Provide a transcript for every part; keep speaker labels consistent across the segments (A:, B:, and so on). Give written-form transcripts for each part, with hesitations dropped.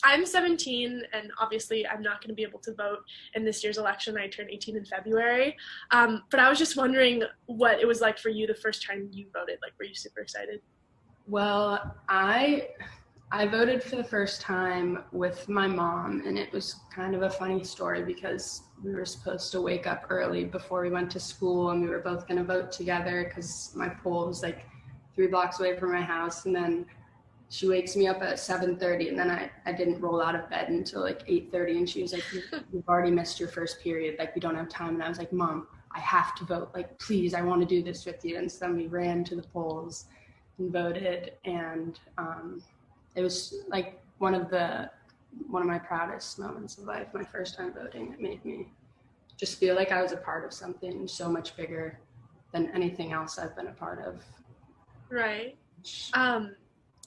A: I'm 17, and obviously I'm not going to be able to vote in this year's election. I turn 18 in February. But I was just wondering what it was like for you the first time you voted. Like, were you super excited?
B: Well, I voted for the first time with my mom, and it was kind of a funny story because we were supposed to wake up early before we went to school, and we were both going to vote together because my poll was like 3 blocks away from my house. And then she wakes me up at 7:30, and then I didn't roll out of bed until like 8:30, and she was like, you've already missed your first period, like we don't have time. And I was like, Mom, I have to vote, like please, I want to do this with you. And so then we ran to the polls and voted, and it was like one of my proudest moments of life, my first time voting. It made me just feel like I was a part of something so much bigger than anything else I've been a part of.
A: Right.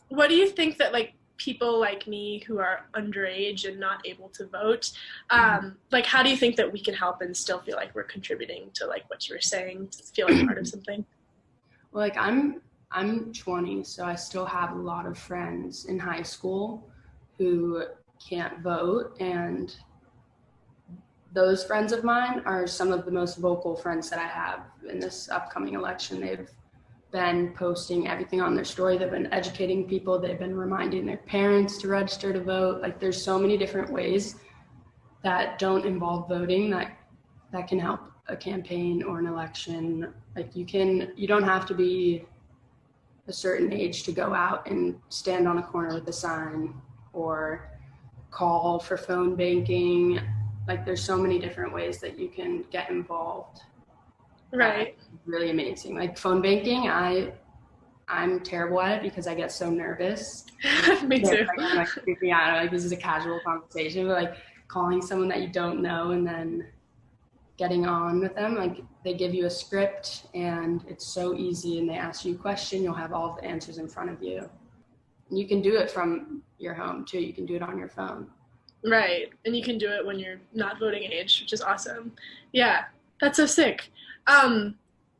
A: What do you think that like people like me who are underage and not able to vote, like how do you think that we can help and still feel like we're contributing to like what you were saying, to feel like part of something?
B: Well, like I'm 20, so I still have a lot of friends in high school who can't vote, and those friends of mine are some of the most vocal friends that I have in this upcoming election. They've been posting everything on their story. They've been educating people. They've been reminding their parents to register to vote. Like there's so many different ways that don't involve voting that can help a campaign or an election. Like you don't have to be a certain age to go out and stand on a corner with a sign or call for phone banking. Like there's so many different ways that you can get involved.
A: Right.
B: Really amazing. Like phone banking, I'm terrible at it because I get so nervous.
A: Me too.
B: I'm like freaking out. Like this is a casual conversation, but like calling someone that you don't know and then getting on with them, like they give you a script and it's so easy, and they ask you a question, you'll have all the answers in front of you. And you can do it from your home too. You can do it on your phone.
A: Right. And you can do it when you're not voting age, which is awesome. Yeah, that's so sick.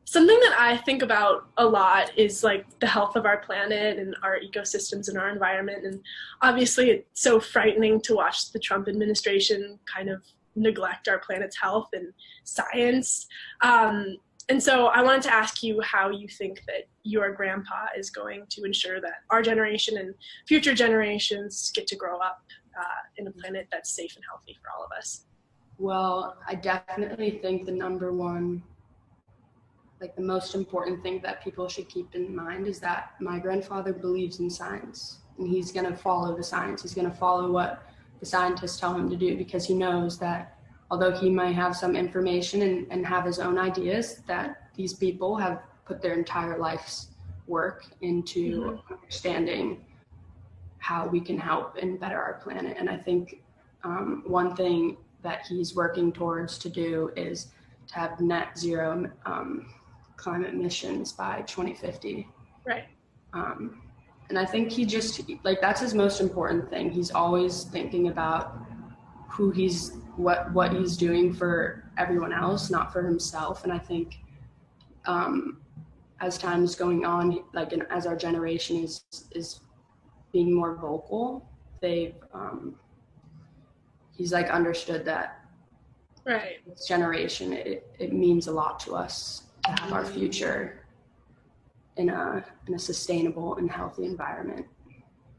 A: Something that I think about a lot is like the health of our planet and our ecosystems and our environment. And obviously it's so frightening to watch the Trump administration kind of neglect our planet's health and science. And so I wanted to ask you how you think that your grandpa is going to ensure that our generation and future generations get to grow up in a planet that's safe and healthy for all of us.
B: Well, I definitely think the number one, like the most important thing that people should keep in mind is that my grandfather believes in science, and he's going to follow the science. He's going to follow what the scientists tell him to do, because he knows that although he might have some information and have his own ideas, that these people have put their entire life's work into understanding how we can help and better our planet. And I think one thing that he's working towards to do is to have net zero climate emissions by 2050.
A: Right.
B: And I think he just, like, that's his most important thing. He's always thinking about what he's doing for everyone else, not for himself. And I think as time's going on, like, and as our generation is being more vocal, he's like understood that
A: right.
B: This generation, it means a lot to us to have our future in a sustainable and healthy environment.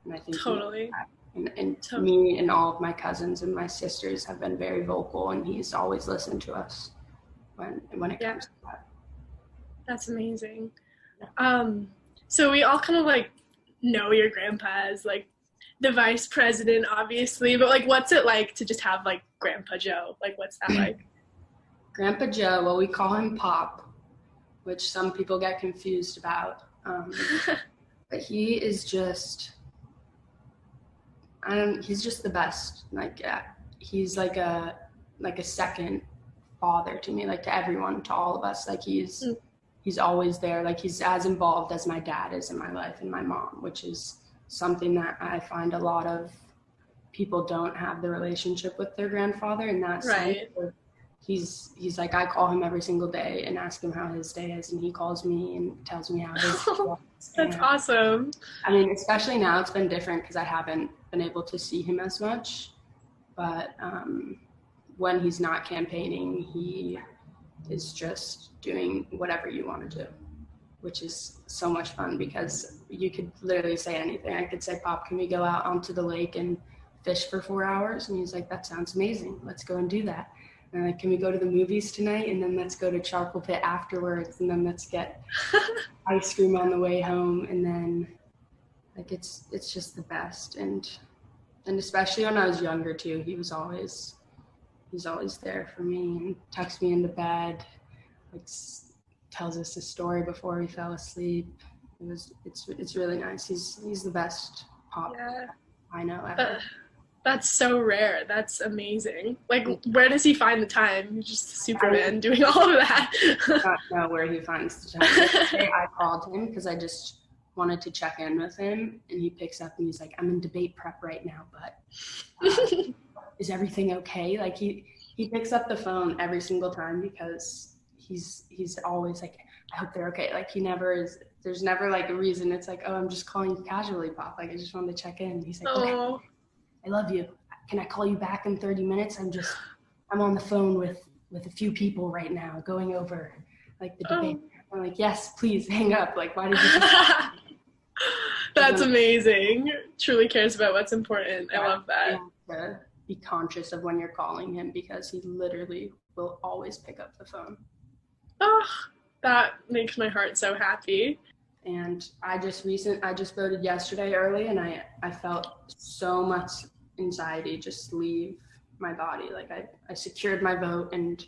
B: And I think
A: totally.
B: Me and all of my cousins and my sisters have been very vocal, and he's always listened to us when it comes to that.
A: That's amazing. So we all kind of like know your grandpa as like the vice president, obviously, but like what's it like to just have like Grandpa Joe? Like what's that like?
B: Grandpa Joe, well, we call him Pop, which some people get confused about. But he is just, he's just the best. Like, he's like a second father to me, like to everyone, to all of us. Like he's always there. Like he's as involved as my dad is in my life and my mom, which is something that I find a lot of people don't have the relationship with their grandfather in that
A: right.
B: sense. He's like, I call him every single day and ask him how his day is, and he calls me and tells me how his day is.
A: That's awesome.
B: I mean, especially now it's been different because I haven't been able to see him as much. But when he's not campaigning, he is just doing whatever you want to do, which is so much fun because you could literally say anything. I could say, Pop, can we go out onto the lake and fish for 4 hours? And he's like, that sounds amazing. Let's go and do that. And I'm like, can we go to the movies tonight? And then let's go to Charcoal Pit afterwards. And then let's get ice cream on the way home. And then like, it's just the best. And especially when I was younger too, he's always there for me and tucks me into bed, like tells us a story before we fell asleep. It's really nice. He's the best Pop I know ever.
A: That's so rare. That's amazing. Like, where does he find the time? He's just Superman doing all of that.
B: I don't know where he finds the time. Yesterday I called him because I just wanted to check in with him, and he picks up and he's like, I'm in debate prep right now, but is everything okay? Like he picks up the phone every single time because he's always like, I hope they're okay. Like there's never like a reason. It's like, oh, I'm just calling you casually, Pop. Like I just wanted to check in. He's like, okay, I love you. Can I call you back in 30 minutes? I'm on the phone with a few people right now going over like the debate. I'm like, yes, please hang up. Like, why did you
A: That's amazing. Truly cares about what's important. I love that.
B: You have to be conscious of when you're calling him because he literally will always pick up the phone.
A: Oh, that makes my heart so happy.
B: And I just voted yesterday early, and I felt so much anxiety just leave my body. Like I secured my vote, and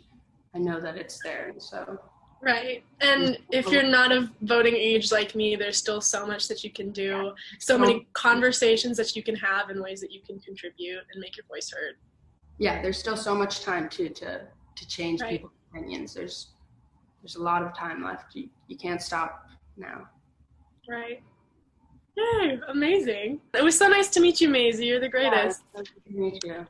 B: I know that it's there. And so.
A: Right. And if you're not of voting age like me, there's still so much that you can do, so many conversations that you can have and ways that you can contribute and make your voice heard.
B: Yeah, there's still so much time too to change people's opinions. There's a lot of time left. You can't stop now.
A: Right. Yay, amazing. It was so nice to meet you, Maisy. You're the greatest.
B: Yeah, it was nice to meet you.